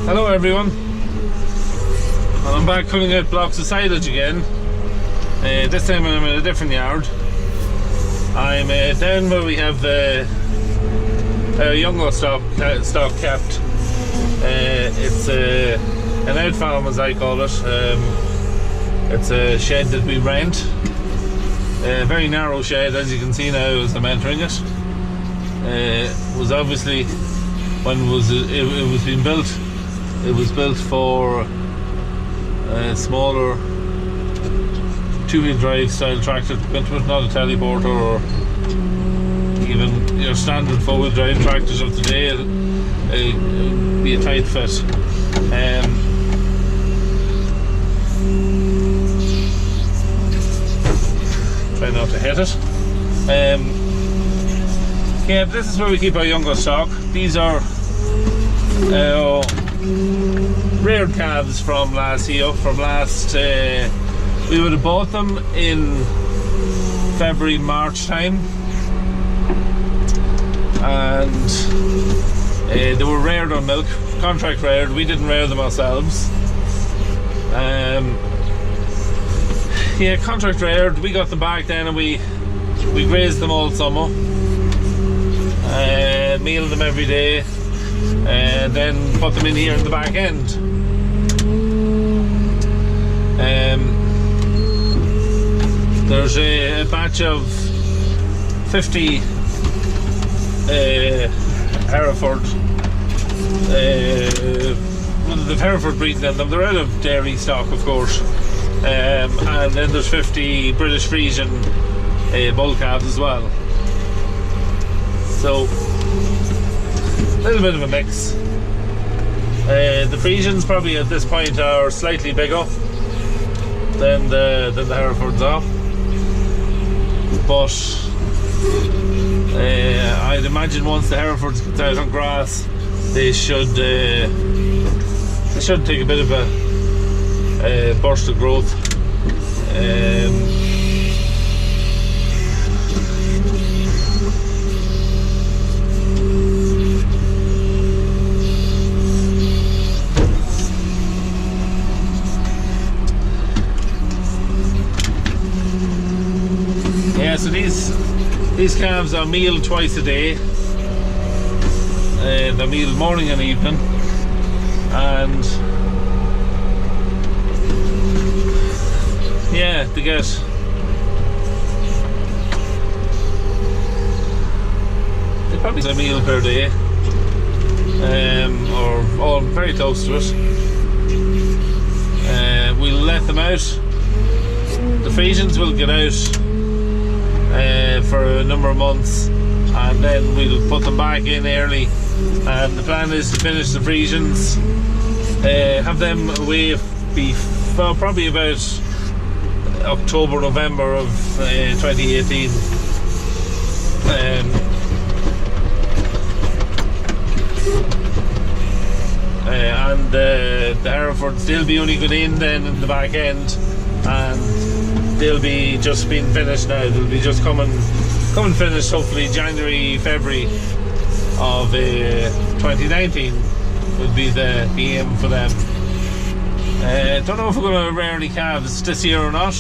Hello everyone, and I'm back cutting out blocks of silage again. This time I'm in a different yard. I'm down where we have our younger stock kept. It's an outfarm, as I call it. It's a shed that we rent. A very narrow shed, as you can see now as I'm entering it. Was obviously, when it was being built, it was built for a smaller two-wheel drive style tractor to go into it, not a teleporter or even your standard four-wheel drive tractors of today. It'll be a tight fit. Try not to hit it. Yeah, this is where we keep our younger stock. These are reared calves from last year. We would have bought them in February, March time, and they were reared on milk, contract reared. We didn't rear them ourselves. Yeah, contract reared. We got them back then, and we grazed them all summer, mealed them every day, and then put them in here in the back end. There's a batch of 50 Hereford, the Hereford breeding in them. They're out of dairy stock, of course, and then there's 50 British Friesian bull calves as well. So a little bit of a mix. The Friesians probably at this point are slightly bigger than the Herefords are, but I'd imagine once the Herefords get out on grass, they should take a bit of a burst of growth. Yeah, so these calves are mealed twice a day. They're mealed morning and evening, and yeah, they get probably a meal per day, or all very close to it. We'll let them out. The Friesians will get out for a number of months, and then we'll put them back in early, and the plan is to finish the Friesians, have them away before probably about October, November of 2018. And the Herefords, they'll be only good in then in the back end, and they'll be just being finished now. They'll be just coming finished, hopefully January, February of 2019 would be the aim for them. Don't know if we're going to rear any calves this year or not.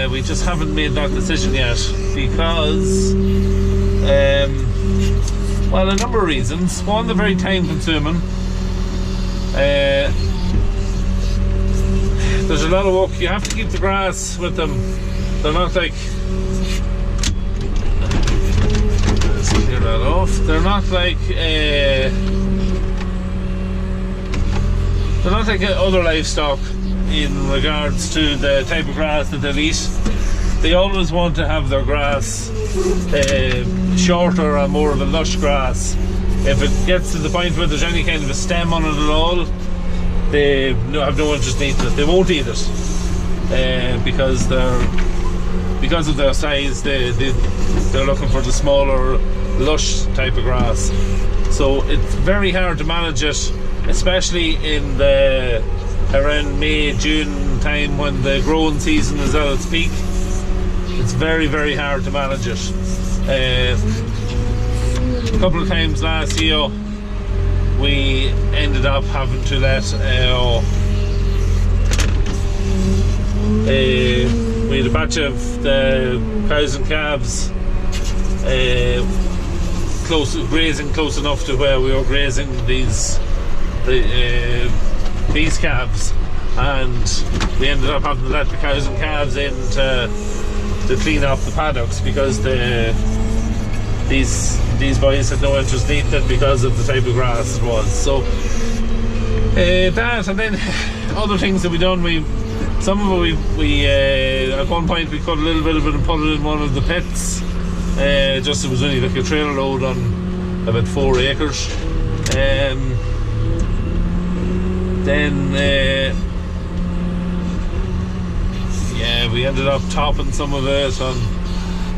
We just haven't made that decision yet because, well, a number of reasons. One, they're very time consuming. There's a lot of work. You have to keep the grass with them. They're not like, let's clear that off. They're not like other livestock in regards to the type of grass that they'll eat. They always want to have their grass shorter and more of a lush grass. If it gets to the point where there's any kind of a stem on it at all, they have no interest in eating it. They won't eat it because of their size. They're looking for the smaller, lush type of grass. So it's very hard to manage it, especially in around May, June time when the growing season is at its peak. It's very, very hard to manage it. A couple of times last year we ended ended up having to let we had a batch of the cows and calves grazing close enough to where we were grazing these calves, and we ended up having to let the cows and calves in to clean up the paddocks, because these boys had no interest in eating it because of the type of grass it was. So that, and then other things that we done, some of it we at one point we cut a little bit of it and put it in one of the pits. Just, it was only like a trailer load on about 4 acres. Then yeah, we ended up topping some of it, and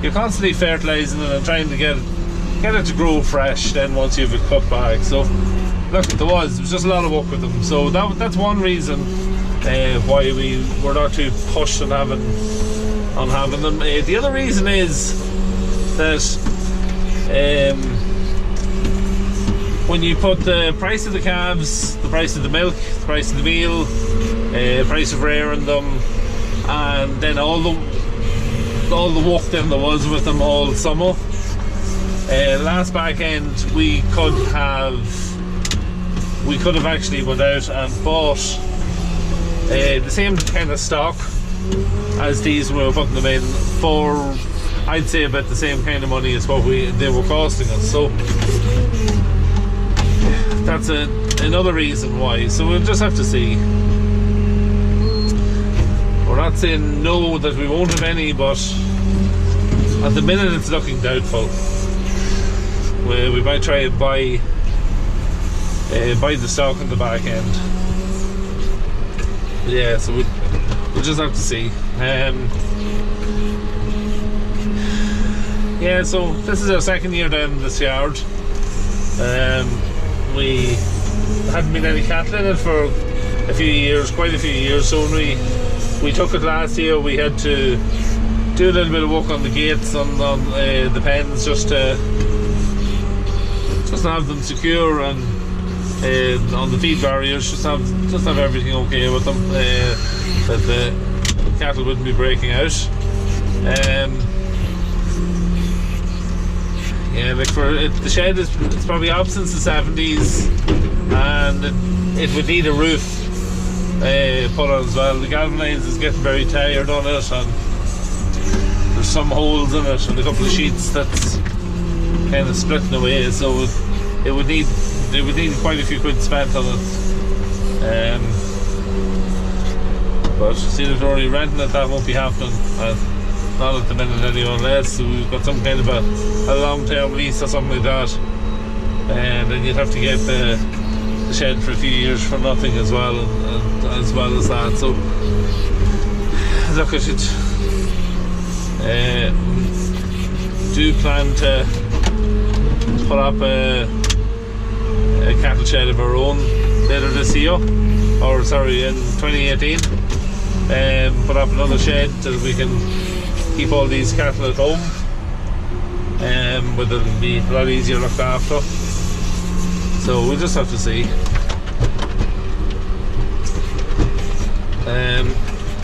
you're constantly fertilising it and trying to get it to grow fresh then once you have it cut back. So look, there was just a lot of work with them, so that's one reason why we were not too pushed on having them. The other reason is that when you put the price of the calves, the price of the milk, the price of the meal, price of rearing them, and then all the work then there was with them all summer, last back end we could have actually went out and bought the same kind of stock as these we were putting them in for, I'd say, about the same kind of money as what they were costing us. So that's another reason why. So we'll just have to see. We're not saying no that we won't have any, but at the minute it's looking doubtful. We might try and buy the stock in the back end. Yeah, so we'll just have to see. Yeah, so this is our second year down in this yard. We hadn't been any cattle in it for a few years, quite a few years. So when we took it last year, we had to do a little bit of work on the gates, on the pens, just to have them secure, and on the feed barriers, just have everything okay with them, that the cattle wouldn't be breaking out. Yeah, like the shed it's probably up since the 70s, and it would need a roof put on as well. The galvanized is getting very tired on it, and there's some holes in it and a couple of sheets that's kind of splitting away, so it would need quite a few quid spent on it. But seeing if we're already renting it, that won't be happening. Not at the minute anyway, unless we've got some kind of a long-term lease or something like that, and then you'd have to get the shed for a few years for nothing as well, and as well as that. So look, I should do plan to put up a cattle shed of our own later this year, or sorry, in 2018. Put up another shed so that we can keep all these cattle at home, but it'll be a lot easier looked after. So we'll just have to see.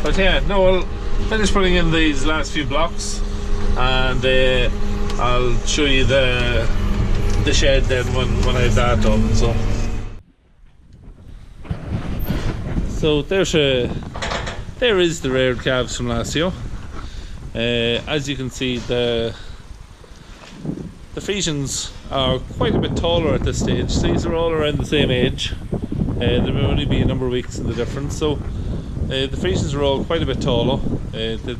But yeah, no, I'll finish putting in these last few blocks, and I'll show you the shed then when I have that done. So there is the reared calves from last year. As you can see, the Friesians are quite a bit taller at this stage. These are all around the same age. There may only be a number of weeks in the difference. So the Friesians are all quite a bit taller. The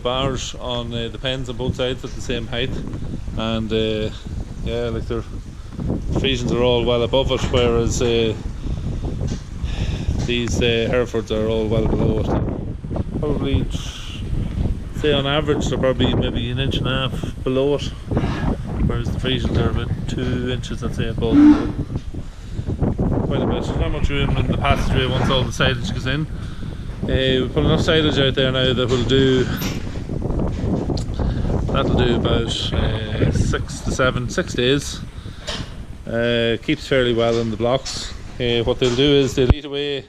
bars on the pens on both sides at the same height, and yeah, like the Friesians are all well above it, whereas these Herefords are all well below it. Probably, say on average, they're probably maybe 1.5 inches below it, whereas the Friesians are about 2 inches, I'd say, above. Quite a bit. There's not much room in the passageway once all the silage goes in. We put enough silage out there now that that'll do about 6 to 6 days. Keeps fairly well in the blocks. what they'll do is they'll eat away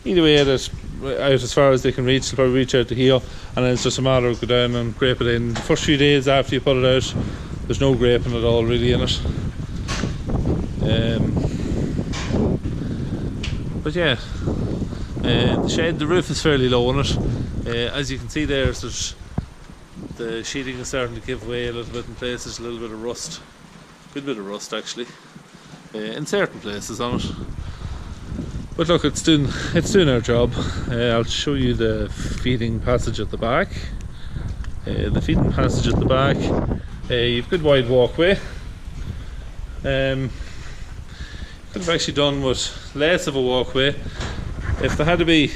at it out as far as they can reach. They'll probably reach out to here, and then it's just a matter of go down and grape it in. The first few days after you put it out, there's no graping at all really in it. But yeah, the shed, the roof is fairly low on it. As you can see there, the sheeting is starting to give way a little bit in places, a little bit of rust. Good bit of rust actually, in certain places on it. But look, it's doing our job. I'll show you the feeding passage at the back. The feeding passage at the back, you've good wide walkway. Could have actually done with less of a walkway. If there had to be,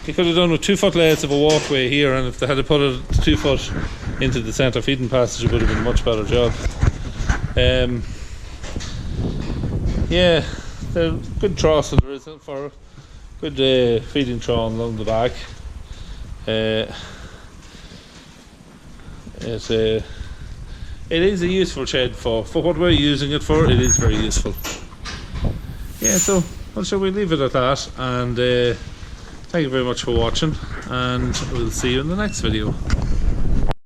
you could have done with 2 foot lengths of a walkway here, and if they had to put it 2 foot into the centre feeding passage, it would have been a much better job. Yeah, they're good troughs that there isn't for good feeding trough along the back. It is a useful shed for what we're using it for. It is very useful. Yeah, so well, shall we leave it at that, and thank you very much for watching, and we'll see you in the next video.